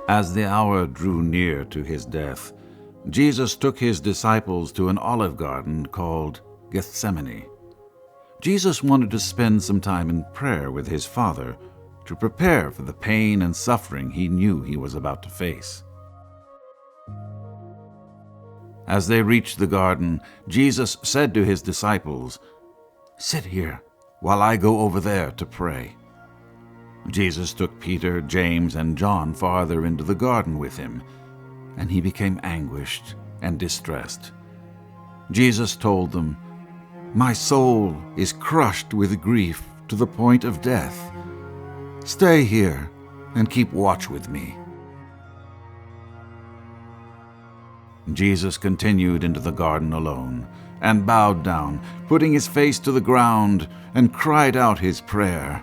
As the hour drew near to his death, Jesus took his disciples to an olive garden called Gethsemane. Jesus wanted to spend some time in prayer with his Father to prepare for the pain and suffering he knew he was about to face. As they reached the garden, Jesus said to his disciples, "Sit here while I go over there to pray." Jesus took Peter, James, and John farther into the garden with him, and he became anguished and distressed. Jesus told them, "My soul is crushed with grief to the point of death. Stay here and keep watch with me." Jesus continued into the garden alone and bowed down, putting his face to the ground, and cried out his prayer,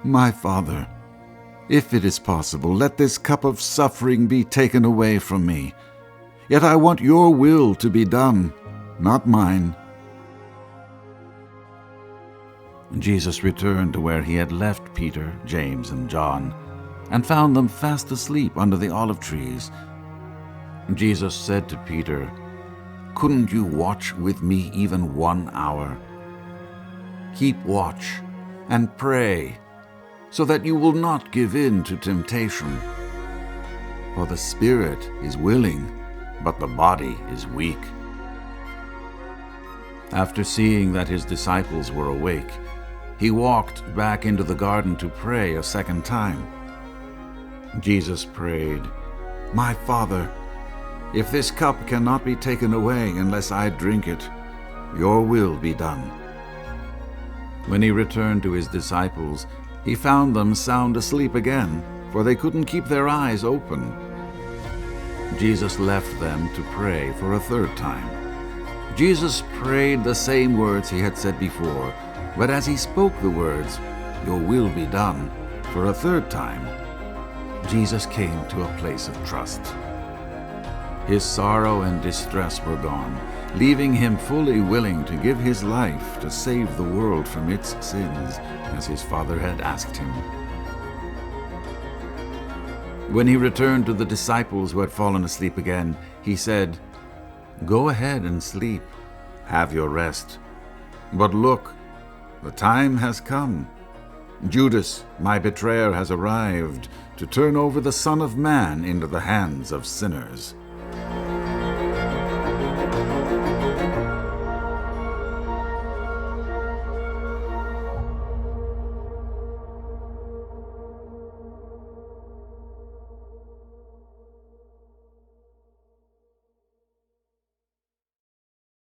"My Father, if it is possible, let this cup of suffering be taken away from me. Yet I want your will to be done, not mine." Jesus returned to where he had left Peter, James, and John, and found them fast asleep under the olive trees. Jesus said to Peter, "Couldn't you watch with me even 1 hour? Keep watch and pray, so that you will not give in to temptation. For the spirit is willing, but the body is weak." After seeing that his disciples were awake, he walked back into the garden to pray a second time. Jesus prayed, "My Father, if this cup cannot be taken away unless I drink it, your will be done." When he returned to his disciples, he found them sound asleep again, for they couldn't keep their eyes open. Jesus left them to pray for a third time. Jesus prayed the same words he had said before, but as he spoke the words, "Your will be done," for a third time, Jesus came to a place of trust. His sorrow and distress were gone, leaving him fully willing to give his life to save the world from its sins, as his Father had asked him. When he returned to the disciples who had fallen asleep again, he said, "Go ahead and sleep. Have your rest. But look, the time has come. Judas, my betrayer, has arrived to turn over the Son of Man into the hands of sinners."